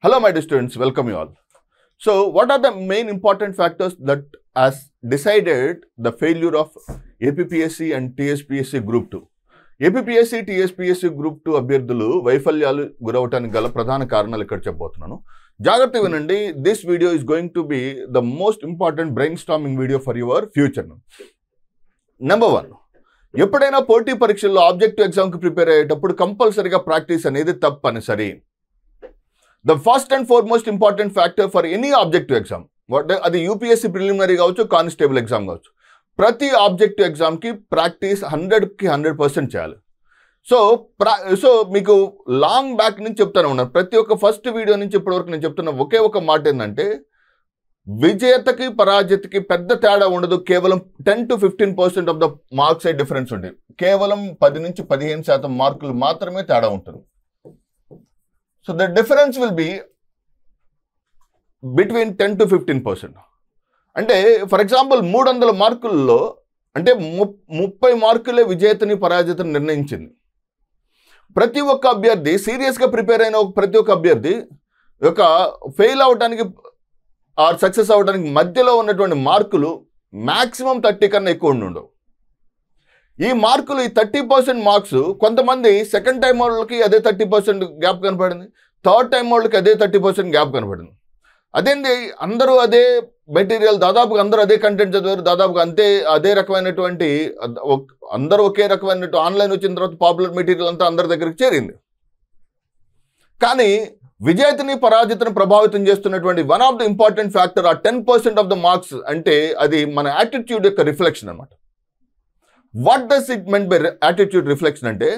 Hello my dear students, welcome you all. So what are the main important factors that has decided the failure of APPSC and TSPSC Group 2? APPSC, TSPSC Group 2 అభ్యర్థులు వైఫల్యాలు గురవటానికి గల ప్రధాన కారణాలు ఇక్కడ చెప్పబోతున్నాను. జాగ్రత్తగా వినండి. This video is going to be the most important brainstorming video for your future. Number 1. ఎప్పుడైనా పోటీ పరీక్షల్లో ఆబ్జెక్టివ్ ఎగ్జామ్కి ప్రిపేర్ అయ్యేటప్పుడు కంపల్సరీగా ప్రాక్టీస్ అనేది తప్పనిసరి. The first and foremost important factor for any objective exam, అది యూపీఎస్సీ ప్రిలిమినరీ కావచ్చు, కానిస్టేబుల్ ఎగ్జామ్ కావచ్చు, ప్రతి ఆబ్జెక్టివ్ ఎగ్జామ్కి ప్రాక్టీస్ 100% చేయాలి. సో మీకు లాంగ్ బ్యాక్ నుంచి చెప్తాను ఉన్నాను, ప్రతి ఒక్క ఫస్ట్ వీడియో నుంచి ఇప్పటివరకు నేను చెప్తున్న ఒకే ఒక మాట ఏంటంటే, విజేతకి పరాజితకి పెద్ద తేడా ఉండదు. కేవలం 10 to 15% of the marks difference ఉంటుంది. కేవలం 10 నుంచి 15% మార్కులు మాత్రమే తేడా ఉంటుంది. So the difference will be between 10 to 15%. అంటే ఫర్ ఎగ్జాంపుల్ 300 మార్కుల్లో అంటే 30 మార్కులే విజేతని పరాజితని నిర్ణయించింది. ప్రతి ఒక్క అభ్యర్థి సీరియస్గా ప్రిపేర్ అయిన ప్రతి ఒక్క అభ్యర్థి ఒక ఫెయిల్ అవడానికి ఆర్ సక్సెస్ అవ్వడానికి మధ్యలో ఉన్నటువంటి మార్కులు మ్యాక్సిమం 30 కన్నా ఎక్కువ ఉండవు. ఈ మార్కులు, ఈ 30% మార్క్స్ కొంతమంది సెకండ్ టైం వాళ్ళకి అదే 30% గ్యాప్ కనపడింది, థర్డ్ టైం వాళ్ళకి అదే 30% గ్యాప్ కనపడింది. అదేంటి, అందరూ అదే మెటీరియల్, దాదాపుగా అందరూ అదే కంటెంట్ చదివారు, దాదాపుగా అదే రకమైనటువంటి అందరూ ఒకే రకమైన ఆన్లైన్ వచ్చిన తర్వాత పాపులర్ మెటీరియల్ అంతా అందరి దగ్గరికి చేరింది. కానీ విజేతని పరాజితని ప్రభావితం చేస్తున్నటువంటి one of the important factor ఆ 10% ఆఫ్ ద మార్క్స్ అంటే అది మన యాటిట్యూడ్ యొక్క రిఫ్లెక్షన్ అన్నమాట. What does it meant by attitude reflection అంటే,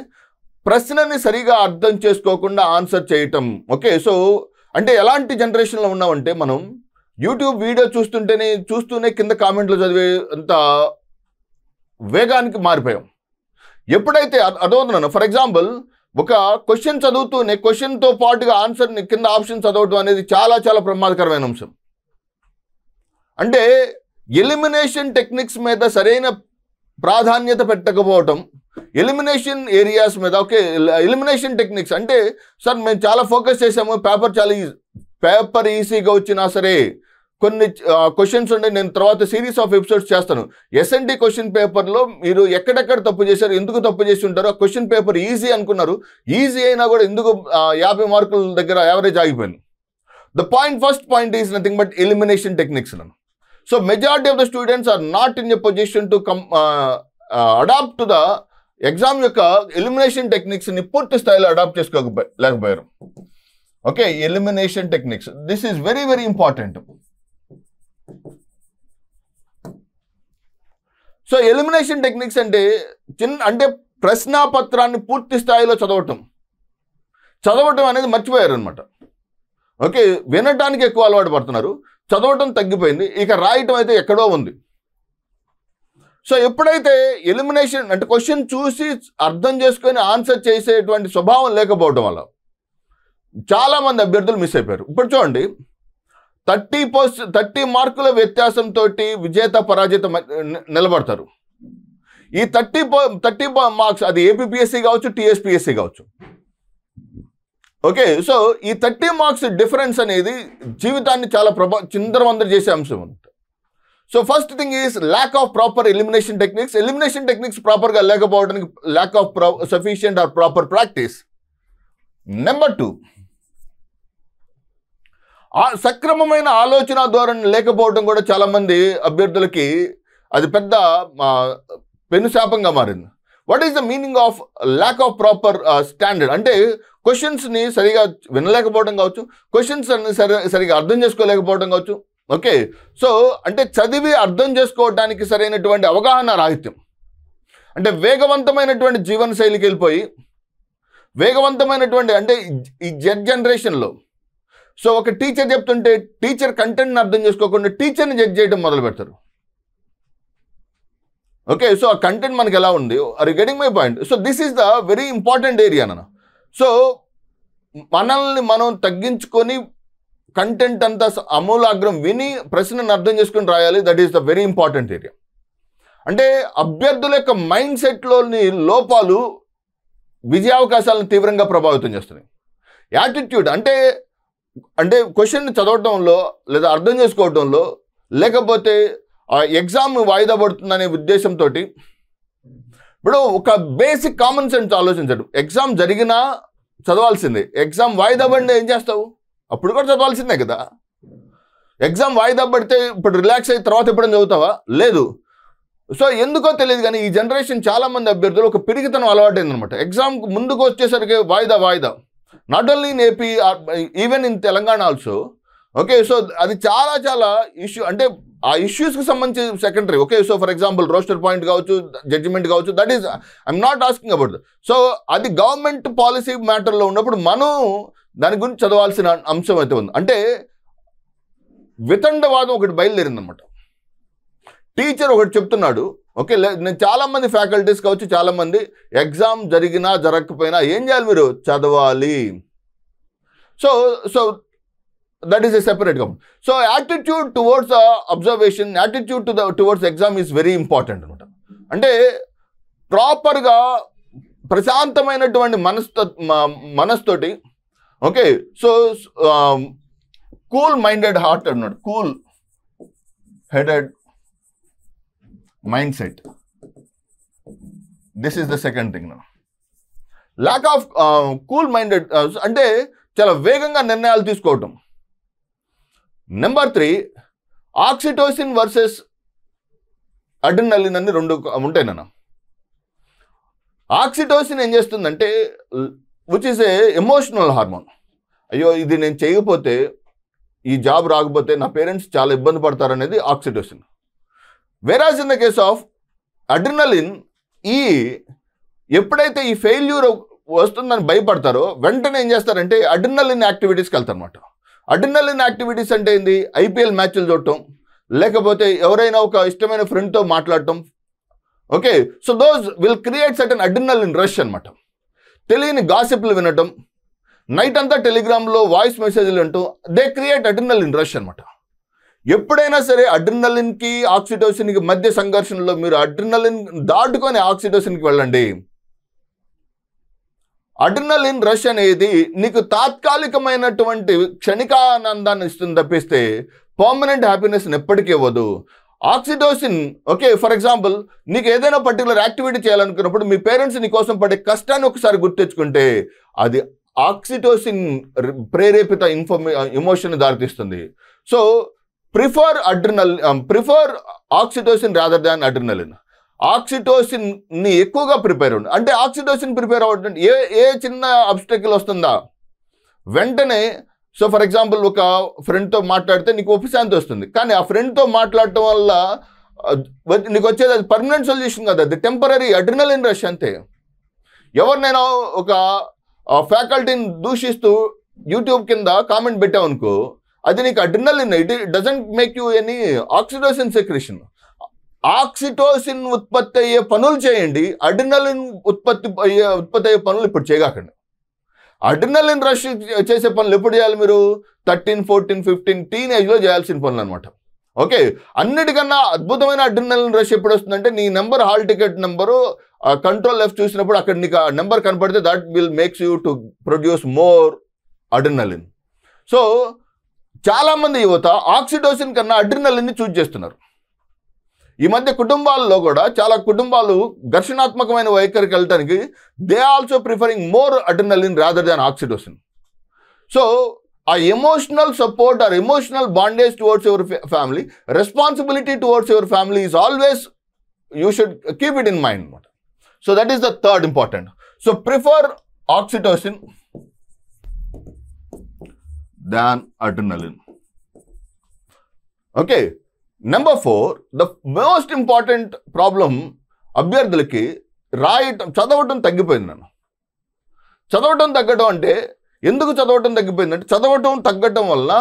ప్రశ్నని సరిగా అర్థం చేసుకోకుండా ఆన్సర్ చేయటం. ఓకే, సో అంటే ఎలాంటి జనరేషన్లో ఉన్నామంటే, మనం యూట్యూబ్ వీడియో చూస్తూనే కింద కామెంట్లు చదివే అంత వేగానికి మారిపోయాం. ఎప్పుడైతే అదవుతున్నాను, ఫర్ ఎగ్జాంపుల్ ఒక క్వశ్చన్ చదువుతూనే క్వశ్చన్తో పాటుగా ఆన్సర్ని కింద ఆప్షన్ చదవటం అనేది చాలా చాలా ప్రమాదకరమైన అంశం. అంటే ఎలిమినేషన్ టెక్నిక్స్ మీద సరైన ప్రాధాన్యత పెట్టకపోవటం, ఎలిమినేషన్ ఏరియాస్ మీద. ఓకే, ఎలిమినేషన్ టెక్నిక్స్ అంటే, సార్ మేము చాలా ఫోకస్ చేసాము, పేపర్ ఈజీగా వచ్చినా సరే కొన్ని క్వశ్చన్స్ ఉండే, నేను తర్వాత సిరీస్ ఆఫ్ ఎపిసోడ్స్ చేస్తాను. ఎస్ఎన్టీ క్వశ్చన్ పేపర్లో మీరు ఎక్కడెక్కడ తప్పు చేశారు, ఎందుకు తప్పు చేసి ఉంటారో, ఆ క్వశ్చన్ పేపర్ ఈజీ అనుకున్నారు, ఈజీ అయినా కూడా ఎందుకు 50 మార్కుల దగ్గర యావరేజ్ ఆగిపోయింది. First point is nothing but elimination techniques. So majority of the students are not in a position to adapt to the exam యొక్క ఎలిమినేషన్ టెక్నిక్స్ ని పూర్తి స్థాయిలో అడాప్ట్ చేసుకోలేకపోయారు. Okay, elimination techniques, this is very very important. So elimination techniques అంటే అంటే ప్రశ్నాపత్రాన్ని పూర్తి స్థాయిలో చదవటం అనేది మర్చిపోయారు అనమాట. ఓకే, వినటానికి ఎక్కువ అలవాటు పడుతున్నారు, చదవటం తగ్గిపోయింది, ఇక రాయటం అయితే ఎక్కడో ఉంది. సో ఎప్పుడైతే ఎలిమినేషన్ అంటే క్వశ్చన్ చూసి అర్థం చేసుకొని ఆన్సర్ చేసేటువంటి స్వభావం లేకపోవడం వల్ల చాలామంది అభ్యర్థులు మిస్ అయిపోయారు. ఇప్పుడు చూడండి, 30 మార్కుల వ్యత్యాసంతో విజేత పరాజిత నిలబడతారు. ఈ 30 మార్క్స్ అది ఏపీపీఎస్సీ కావచ్చు, టీఎస్పీఎస్సీ కావచ్చు. ఓకే, సో ఈ 30 మార్క్స్ డిఫరెన్స్ అనేది జీవితాన్ని చాలా చిందరవందర చేసే అంశం ఉంటుంది. So first thing is lack of proper elimination techniques. Elimination techniques ప్రాపర్గా లేకపోవడానికి lack of sufficient or proper practice. Number 2, సక్రమమైన ఆలోచన ధోరణి లేకపోవడం కూడా చాలామంది అభ్యర్థులకి అది పెద్ద పెనుశాపంగా మారింది. What is the meaning of lack of proper standard అంటే, క్వశ్చన్స్ని సరిగా వినలేకపోవడం కావచ్చు, క్వశ్చన్స్ సరిగా అర్థం చేసుకోలేకపోవడం కావచ్చు. ఓకే, సో అంటే చదివి అర్థం చేసుకోవడానికి సరైనటువంటి అవగాహన రాహిత్యం. అంటే వేగవంతమైనటువంటి జీవన శైలికి వెళ్ళిపోయి, వేగవంతమైనటువంటి అంటే ఈ జనరేషన్లో సో ఒక టీచర్ చెప్తుంటే టీచర్ కంటెంట్ని అర్థం చేసుకోకుండా టీచర్ని జడ్జ్ చేయడం మొదలు పెడతారు. ఓకే, సో ఆ కంటెంట్ మనకి ఎలా ఉంది, are you getting my point? So this is the very important area అన్న. సో మనల్ని మనం తగ్గించుకొని కంటెంట్ అంతా అమూలాగ్రం విని ప్రశ్నను అర్థం చేసుకొని రాయాలి. That is the very important area. అంటే అభ్యర్థుల యొక్క మైండ్ సెట్లోని లోపాలు విజయావకాశాలను తీవ్రంగా ప్రభావితం చేస్తున్నాయి. యాటిట్యూడ్ అంటే అంటే క్వశ్చన్ చదవటంలో లేదా అర్థం చేసుకోవటంలో లేకపోతే ఎగ్జామ్ వాయిదా పడుతుందనే ఉద్దేశంతో ఇప్పుడు ఒక బేసిక్ కామన్ సెన్స్ ఆలోచించడు. ఎగ్జామ్ జరిగినా చదవాల్సిందే, ఎగ్జామ్ వాయిదా పడినా ఏం చేస్తావు? అప్పుడు కూడా చదవాల్సిందే కదా. ఎగ్జామ్ వాయిదా పడితే ఇప్పుడు రిలాక్స్ అయిన తర్వాత ఎప్పుడైనా చదువుతావా? లేదు. సో ఎందుకో తెలియదు కానీ ఈ జనరేషన్ చాలామంది అభ్యర్థులు ఒక పిరిగితనం అలవాటైందనమాట. ఎగ్జామ్ ముందుకు వచ్చేసరికి వాయిదా not only in AP, even in Telangana also. Okay, so అది చాలా ఇష్యూ. అంటే ఆ ఇష్యూస్కి సంబంధించి secondary. Okay, so for example roster point కావచ్చు, జడ్జిమెంట్ కావచ్చు, that is I'm not asking about that. So అది గవర్నమెంట్ పాలసీ మ్యాటర్లో ఉన్నప్పుడు మనం దాని గురించి చదవాల్సిన అంశం అయితే ఉంది. అంటే వితండవాదం ఒకటి బయలుదేరిందనమాట. టీచర్ ఒకటి చెప్తున్నాడు. ఓకే, నేను చాలామంది ఫ్యాకల్టీస్ కావచ్చు, చాలామంది ఎగ్జామ్ జరిగినా జరగకపోయినా ఏం చేయాలి? మీరు చదవాలి. So that is a separate comment. So attitude towards observation, attitude towards exam is very important అనమాట. అంటే ప్రాపర్గా ప్రశాంతమైనటువంటి మనస్తోటి, okay, so cool minded heart అన్నాడు, cool headed mindset. This is the second thing. Lack of cool minded అంటే చాలా వేగంగా నిర్ణయాలు తీసుకోవటం. నెంబర్ 3, ఆక్సిటోసిన్ వర్సెస్ అడ్రినలిన్ అని 2 ఉంటాయి నాన్న. ఆక్సిటోసిన్ ఏం చేస్తుందంటే which is a emotional hormone. అయ్యో ఇది నేను చేయకపోతే, ఈ జాబ్ రాకపోతే నా పేరెంట్స్ చాలా ఇబ్బంది పడతారనేది oxytocin. Whereas in the case of adrenaline, ఎప్పుడైతే ఈ ఫెయిల్యూర్ వస్తుందని భయపడతారో వెంటనే ఏం చేస్తారంటే అడ్రినలిన్ యాక్టివిటీస్కి వెళ్తారు అనమాట. అడ్రినలిన్ యాక్టివిటీస్ అంటే ఏంది? ఐపీఎల్ మ్యాచ్లు చూడటం, లేకపోతే ఎవరైనా ఒక ఇష్టమైన ఫ్రెండ్తో మాట్లాడటం. Okay, so those will create certain adrenaline rush అనమాట. తెలియని గాసిప్లు వినటం, నైట్ అంతా టెలిగ్రామ్లో వాయిస్ మెసేజ్లు వినటం, దే క్రియేట్ అడ్రినలిన్ రష్ అనమాట. ఎప్పుడైనా సరే అడ్రినలిన్కి ఆక్సిటోసిన్కి మధ్య సంఘర్షణలో మీరు అడ్రినలిన్ దాటుకొని ఆక్సిటోసిన్కి వెళ్ళండి. అడ్రినలిన్ రష్ అనేది నీకు తాత్కాలికమైనటువంటి క్షణికానందాన్ని ఇస్తుంది తప్పిస్తే పర్మనెంట్ హ్యాపీనెస్ ఎప్పటికీ ఇవ్వదు. ఆక్సిటోసిన్, ఓకే, ఫర్ ఎగ్జాంపుల్ నీకు ఏదైనా పర్టికులర్ యాక్టివిటీ చేయాలనుకున్నప్పుడు మీ పేరెంట్స్ నీ కోసం పడే కష్టాన్ని ఒకసారి గుర్తించుకుంటే అది ఆక్సిటోసిన్ ప్రేరేపిత ఎమోషన్ దారితీస్తుంది. So prefer oxytocin rather than adrenaline. ఆక్సిటోసిన్ని ఎక్కువగా ప్రిపేర్ అవ్వండి. అంటే ఆక్సిటోసిన్ ప్రిపేర్ అవ్వడం ఏ చిన్న అబ్స్టకిల్ వస్తుందా వెంటనే. సో ఫర్ ఎగ్జాంపుల్ ఒక ఫ్రెండ్తో మాట్లాడితే నీకు ఉపశాంతి వస్తుంది, కానీ ఆ ఫ్రెండ్తో మాట్లాడటం వల్ల నీకు వచ్చేది అది పర్మనెంట్ సొల్యూషన్ కదా, అది టెంపరీ అడ్రినలిన్ రష్ అంతే. ఎవరినైనా ఒక ఫ్యాకల్టీని దూషిస్తూ యూట్యూబ్ కింద కామెంట్ పెట్టావనుకో, అది నీకు adrenaline, it doesn't make you any oxytocin secretion. Oxytocin ఉత్పత్తి అయ్యే పనులు చేయండి, అడ్రినలిన్ ఉత్పత్తి అయ్యే పనులు ఇప్పుడు చేయగాకండి. అడ్రినలిన్ రష్ చేసే పనులు ఎప్పుడు చేయాలి? మీరు 13, 14, 15 టీనేజ్లో చేయాల్సిన పనులు అనమాట. ఓకే, అన్నిటికన్నా అద్భుతమైన అడ్రినలిన్ రష్ ఎప్పుడు వస్తుందంటే నీ number, hall ticket number control F చూసినప్పుడు అక్కడ నీకు ఆ నెంబర్ కనపడితే that will makes you to produce more adrenaline. So చాలామంది యువత ఆక్సిటోసిన్ కన్నా అడ్రినలిన్ని చూజ్ చేస్తున్నారు. ఈ మధ్య కుటుంబాల్లో కూడా చాలా కుటుంబాలు ఘర్షణాత్మకమైన వైఖరికి వెళ్ళటానికి they also preferring more adrenaline rather than oxytocin. So ఆ emotional support or emotional bondage towards your family, responsibility towards your family is always, you should keep it in mind అనమాట. So that is the third important. So prefer oxytocin than adrenaline. Okay, number 4, the most important problem అభ్యర్థులకి చదవటం తగ్గిపోయింది. నన్ను చదవటం తగ్గటం అంటే ఎందుకు చదవటం తగ్గిపోయిందంటే చదవటం తగ్గటం వల్ల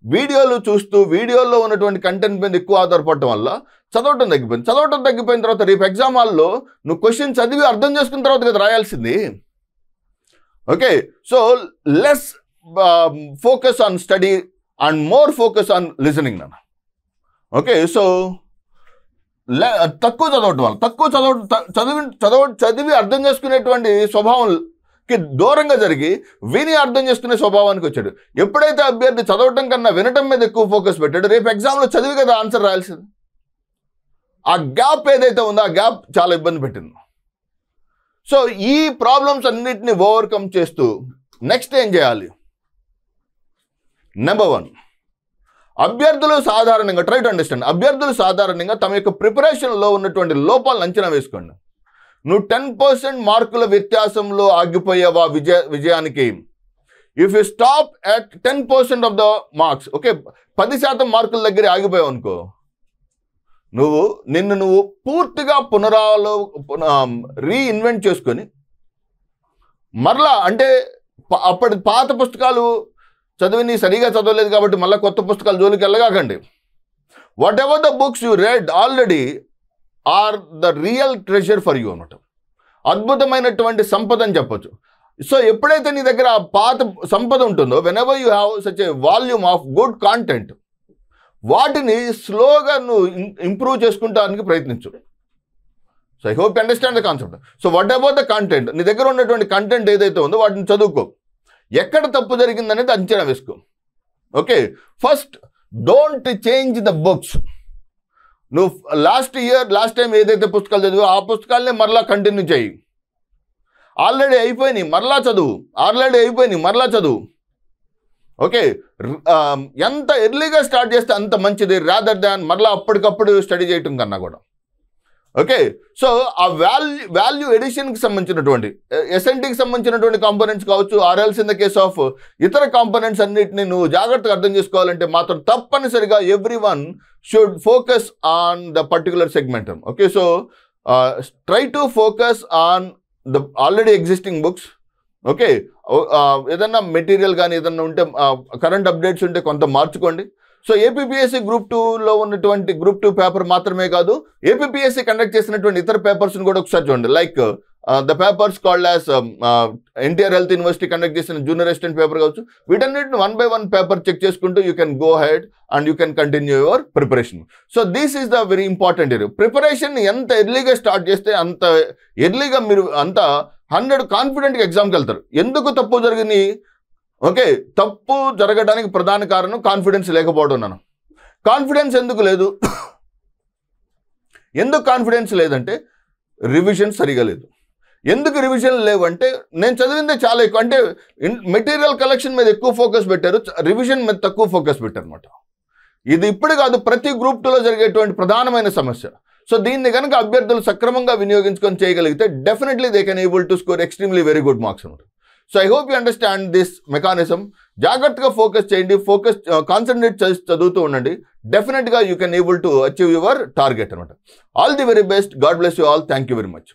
వీడియోలు చూస్తూ వీడియోల్లో ఉన్నటువంటి కంటెంట్ మీద ఎక్కువ ఆధారపడటం వల్ల చదవటం తగ్గిపోయింది. చదవటం తగ్గిపోయిన తర్వాత రేపు ఎగ్జామ్ హాల్లో నువ్వు క్వశ్చన్ చదివి అర్థం చేసుకున్న తర్వాత కదా రాయాల్సింది. Okay, so less focus on study and more focus on listening నాన్న. ఓకే, సో తక్కువ చదవటం వల్ల చదివి అర్థం చేసుకునేటువంటి స్వభావం దూరంగా జరిగి విని అర్థం చేసుకునే స్వభావానికి వచ్చాడు. ఎప్పుడైతే అభ్యర్థి చదవటం కన్నా వినటం మీద ఎక్కువ ఫోకస్ పెట్టాడు, రేపు ఎగ్జామ్లో చదివి కదా ఆన్సర్ రాయాల్సింది. ఆ గ్యాప్ ఏదైతే ఉందో ఆ గ్యాప్ చాలా ఇబ్బంది పెట్టింది. సో ఈ ప్రాబ్లమ్స్ అన్నిటిని ఓవర్కమ్ చేస్తూ నెక్స్ట్ ఏం చేయాలి? నెంబర్ 1, అభ్యర్థులు సాధారణంగా ట్రై టు అండర్స్టాండ్. అభ్యర్థులు సాధారణంగా తమ యొక్క ప్రిపరేషన్లో ఉన్నటువంటి లోపాలను అంచనా వేసుకోండి. నువ్వు 10% మార్కుల వ్యత్యాసంలో ఆగిపోయావా విజయానికి? If you stop at 10% of the marks, okay, 10% మార్కుల దగ్గర ఆగిపోయావు అనుకో, నువ్వు పూర్తిగా రీఇన్వెంట్ చేసుకొని మరలా, అంటే అప్పటి పాత పుస్తకాలు చదివి సరిగా చదవలేదు కాబట్టి మళ్ళీ కొత్త పుస్తకాలు జోలికి వెళ్ళగాకండి. Whatever the books you read already are the real treasure for you అన్నమాట. అద్భుతమైనటువంటి సంపద అని చెప్పొచ్చు. సో ఎప్పుడైతే నీ దగ్గర ఆ పాత సంపద ఉంటుందో, whenever you have such a volume of good content, వాటిని స్లోగా నువ్వు ఇంప్రూవ్ చేసుకుంటానికి ప్రయత్నించు. So I hope you understand the concept. So what about the content, నీ దగ్గర ఉన్నటువంటి కంటెంట్ ఏదైతే ఉందో వాటిని చదువుకో. ఎక్కడ తప్పు జరిగిందనేది అంచనా వేసుకో. Okay, first don't change the books. నువ్వు లాస్ట్ టైం ఏదైతే పుస్తకాలు చదివో ఆ పుస్తకాలనే మరలా కంటిన్యూ చేయి. ఆల్రెడీ అయిపోయినాయి మరలా చదువు. ఓకే, ఎంత ఎర్లీగా స్టార్ట్ చేస్తే అంత మంచిది, రాదర్ దాన్ మరలా అప్పటికప్పుడు స్టడీ చేయటం కన్నా కూడా. ఓకే, సో ఆ వాల్యూ ఎడిషన్కి సంబంధించినటువంటి ఎస్ఎన్టీకి సంబంధించినటువంటి కాంపోనెంట్స్ కావచ్చు, ఆర్ఎల్స్ ఇన్ ద కేస్ ఆఫ్ ఇతర కాంపోనెంట్స్ అన్నిటిని నువ్వు జాగ్రత్తగా అర్థం చేసుకోవాలంటే మాత్రం తప్పనిసరిగా everyone should focus on the particular segment. Okay, so try to focus on the already existing books. Okay, ఏదన్నా మెటీరియల్ కానీ ఏదన్నా ఉంటే కరెంట్ అప్డేట్స్ ఉంటే కొంత మార్చుకోండి. సో ఏపీపీఎస్సీ గ్రూప్ 2లో ఉన్నటువంటి గ్రూప్ 2 పేపర్ మాత్రమే కాదు, ఏపీపీఎస్సీ కండక్ట్ చేసినటువంటి ఇతర పేపర్స్ని కూడా ఒకసారి చూడండి. Like the papers called as NTR health university conduct చేసిన జూనియర్ అసిస్టెంట్ పేపర్ కావచ్చు. వీటన్నిటిని 1 by 1 పేపర్ చెక్ చేసుకుంటూ you can go head and you can continue your preparation. So this is the very important area. Preparation ఎంత ఎర్లీగా start చేస్తే అంత ఎర్లీగా మీరు అంత 100 కాన్ఫిడెంట్గా ఎగ్జామ్కి వెళ్తారు. ఎందుకు తప్పు జరిగింది? ఓకే, తప్పు జరగడానికి ప్రధాన కారణం కాన్ఫిడెన్స్ లేకపోవడం. కాన్ఫిడెన్స్ ఎందుకు లేదు? ఎందుకు కాన్ఫిడెన్స్ లేదంటే రివిజన్ సరిగా లేదు. ఎందుకు రివిజన్ లేవంటే నేను చదివిందే చాలా ఎక్కువ, అంటే మెటీరియల్ కలెక్షన్ మీద ఎక్కువ ఫోకస్ పెట్టారు, రివిజన్ మీద తక్కువ ఫోకస్ పెట్టారు అనమాట. ఇది ఇప్పుడు కాదు, ప్రతి గ్రూప్ 2లో జరిగేటువంటి ప్రధానమైన సమస్య. సో దీన్ని కనుక అభ్యర్థులు సక్రమంగా వినియోగించుకొని చేయగలిగితే definitely they can able to score extremely very good marks అనమాట. So I hope you understand this mechanism. జాగ్రత్తగా ఫోకస్ చేయండి, కాన్సన్ట్రేట్ చేసి చదువుతూ ఉండండి. డెఫినెట్గా you can able to achieve your target అనమాట. All the very best. God bless you all. Thank you very much.